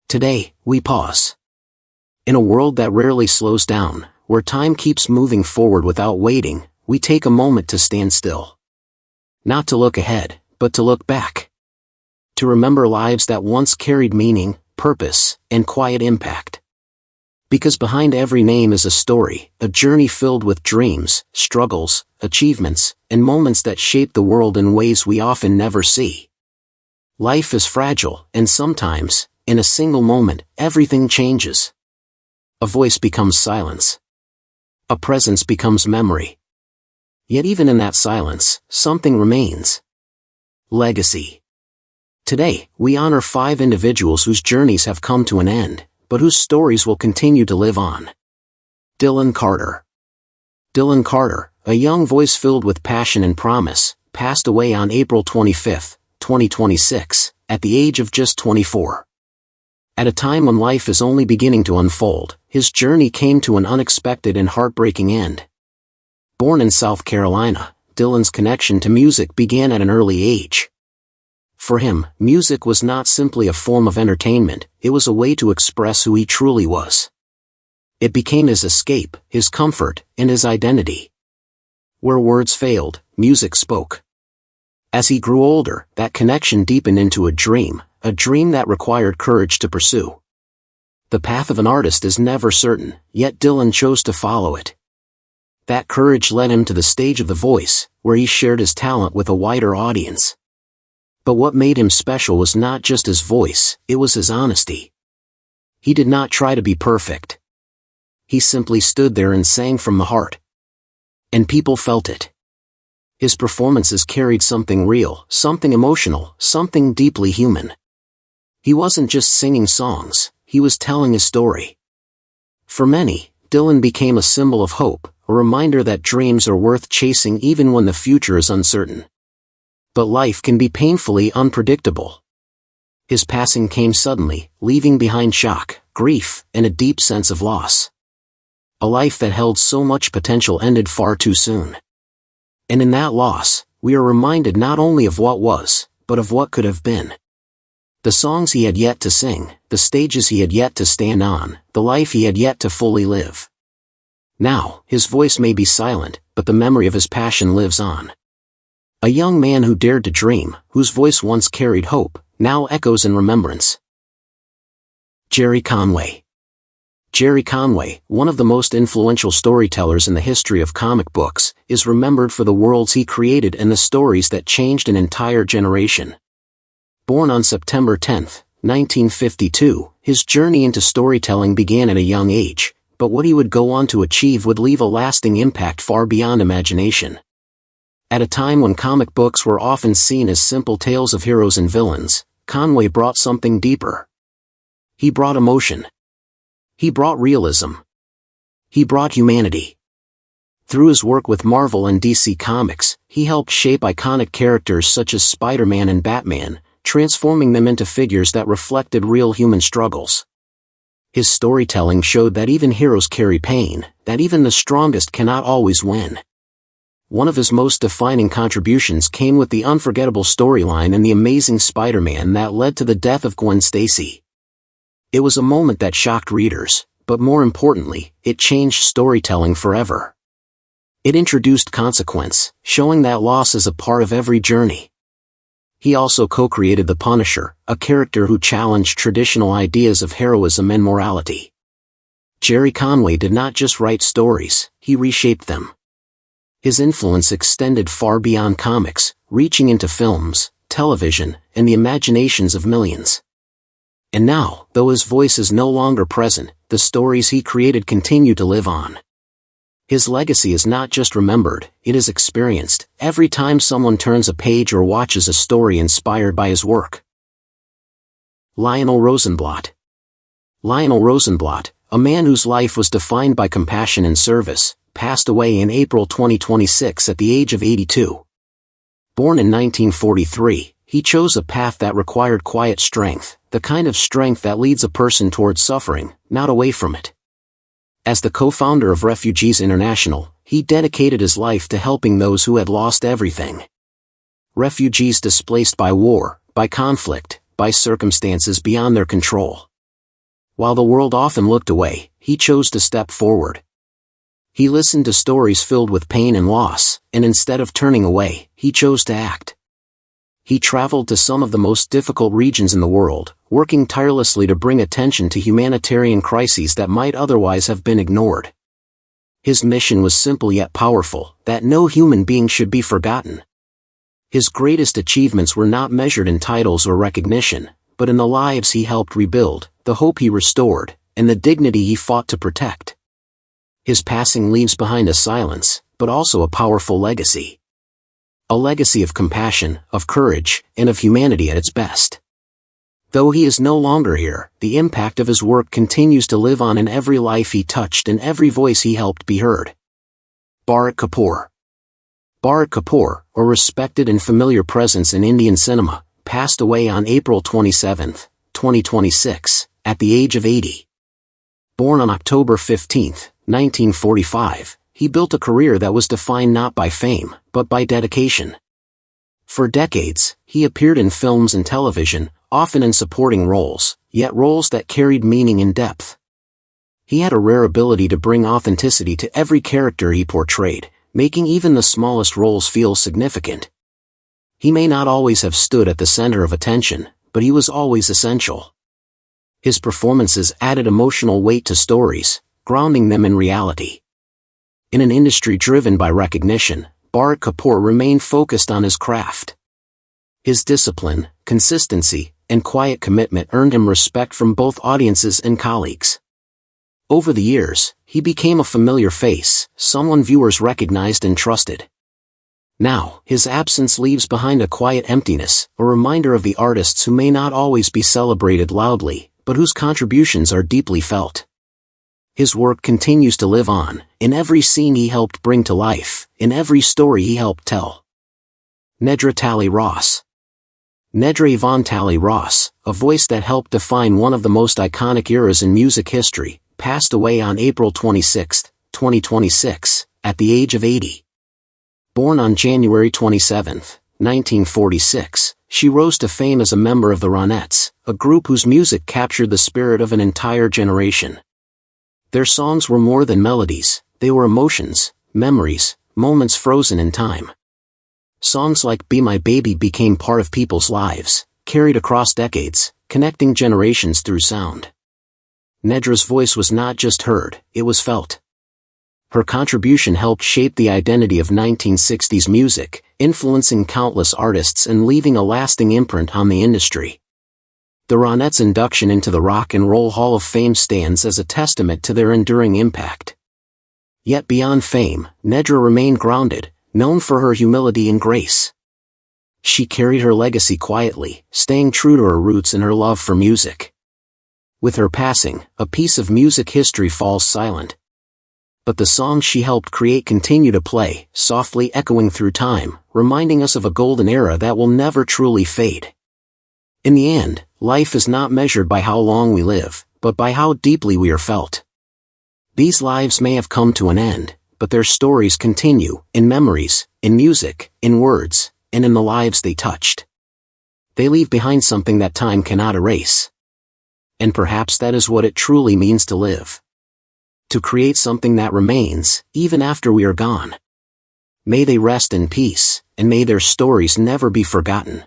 Today, we pause. In a world that rarely slows down, where time keeps moving forward without waiting, we take a moment to stand still. Not to look ahead, but to look back. To remember lives that once carried meaning, purpose, and quiet impact. Because behind every name is a story, a journey filled with dreams, struggles, achievements, and moments that shape the world in ways we often never see. Life is fragile, and sometimes, in a single moment, everything changes. A voice becomes silence. A presence becomes memory. Yet even in that silence, something remains. Legacy. Today, we honor 5 individuals whose journeys have come to an end, but whose stories will continue to live on. Dylan Carter. Dylan Carter, a young voice filled with passion and promise, passed away on April 25, 2026, at the age of just 24. At a time when life is only beginning to unfold, his journey came to an unexpected and heartbreaking end. Born in South Carolina, Dylan's connection to music began at an early age. For him, music was not simply a form of entertainment, it was a way to express who he truly was. It became his escape, his comfort, and his identity. Where words failed, music spoke. As he grew older, that connection deepened into a dream that required courage to pursue. The path of an artist is never certain, yet Dylan chose to follow it. That courage led him to the stage of The Voice, where he shared his talent with a wider audience. But what made him special was not just his voice, it was his honesty. He did not try to be perfect. He simply stood there and sang from the heart. And people felt it. His performances carried something real, something emotional, something deeply human. He wasn't just singing songs, he was telling his story. For many, Dylan became a symbol of hope, a reminder that dreams are worth chasing even when the future is uncertain. But life can be painfully unpredictable. His passing came suddenly, leaving behind shock, grief, and a deep sense of loss. A life that held so much potential ended far too soon. And in that loss, we are reminded not only of what was, but of what could have been. The songs he had yet to sing, the stages he had yet to stand on, the life he had yet to fully live. Now, his voice may be silent, but the memory of his passion lives on. A young man who dared to dream, whose voice once carried hope, now echoes in remembrance. Gerry Conway. Gerry Conway, one of the most influential storytellers in the history of comic books, is remembered for the worlds he created and the stories that changed an entire generation. Born on September 10, 1952, his journey into storytelling began at a young age, but what he would go on to achieve would leave a lasting impact far beyond imagination. At a time when comic books were often seen as simple tales of heroes and villains, Conway brought something deeper. He brought emotion. He brought realism. He brought humanity. Through his work with Marvel and DC Comics, he helped shape iconic characters such as Spider-Man and Batman, transforming them into figures that reflected real human struggles. His storytelling showed that even heroes carry pain, that even the strongest cannot always win. One of his most defining contributions came with the unforgettable storyline in The Amazing Spider-Man that led to the death of Gwen Stacy. It was a moment that shocked readers, but more importantly, it changed storytelling forever. It introduced consequence, showing that loss is a part of every journey. He also co-created The Punisher, a character who challenged traditional ideas of heroism and morality. Gerry Conway did not just write stories, he reshaped them. His influence extended far beyond comics, reaching into films, television, and the imaginations of millions. And now, though his voice is no longer present, the stories he created continue to live on. His legacy is not just remembered, it is experienced, every time someone turns a page or watches a story inspired by his work. Lionel Rosenblatt. Lionel Rosenblatt, a man whose life was defined by compassion and service, passed away in April 2026 at the age of 82. Born in 1943, he chose a path that required quiet strength, the kind of strength that leads a person towards suffering, not away from it. As the co-founder of Refugees International, he dedicated his life to helping those who had lost everything. Refugees displaced by war, by conflict, by circumstances beyond their control. While the world often looked away, he chose to step forward. He listened to stories filled with pain and loss, and instead of turning away, he chose to act. He traveled to some of the most difficult regions in the world, working tirelessly to bring attention to humanitarian crises that might otherwise have been ignored. His mission was simple yet powerful, that no human being should be forgotten. His greatest achievements were not measured in titles or recognition, but in the lives he helped rebuild, the hope he restored, and the dignity he fought to protect. His passing leaves behind a silence, but also a powerful legacy. A legacy of compassion, of courage, and of humanity at its best. Though he is no longer here, the impact of his work continues to live on in every life he touched and every voice he helped be heard. Bharat Kapoor. Bharat Kapoor, a respected and familiar presence in Indian cinema, passed away on April 27, 2026, at the age of 80. Born on October 15, 1945, he built a career that was defined not by fame, but by dedication. For decades, he appeared in films and television, often in supporting roles, yet roles that carried meaning and depth. He had a rare ability to bring authenticity to every character he portrayed, making even the smallest roles feel significant. He may not always have stood at the center of attention, but he was always essential. His performances added emotional weight to stories, grounding them in reality. In an industry driven by recognition, Bharat Kapoor remained focused on his craft. His discipline, consistency, and quiet commitment earned him respect from both audiences and colleagues. Over the years, he became a familiar face, someone viewers recognized and trusted. Now, his absence leaves behind a quiet emptiness, a reminder of the artists who may not always be celebrated loudly, but whose contributions are deeply felt. His work continues to live on, in every scene he helped bring to life, in every story he helped tell. Nedra Tali Ross. Nedra Yvonne Tali Ross, a voice that helped define one of the most iconic eras in music history, passed away on April 26, 2026, at the age of 80. Born on January 27, 1946, she rose to fame as a member of the Ronettes, a group whose music captured the spirit of an entire generation. Their songs were more than melodies, they were emotions, memories, moments frozen in time. Songs like Be My Baby became part of people's lives, carried across decades, connecting generations through sound. Nedra's voice was not just heard, it was felt. Her contribution helped shape the identity of 1960s music, influencing countless artists and leaving a lasting imprint on the industry. The Ronettes' induction into the Rock and Roll Hall of Fame stands as a testament to their enduring impact. Yet beyond fame, Nedra remained grounded, known for her humility and grace. She carried her legacy quietly, staying true to her roots and her love for music. With her passing, a piece of music history falls silent. But the songs she helped create continue to play, softly echoing through time, reminding us of a golden era that will never truly fade. In the end, life is not measured by how long we live, but by how deeply we are felt. These lives may have come to an end, but their stories continue, in memories, in music, in words, and in the lives they touched. They leave behind something that time cannot erase. And perhaps that is what it truly means to live. To create something that remains, even after we are gone. May they rest in peace, and may their stories never be forgotten.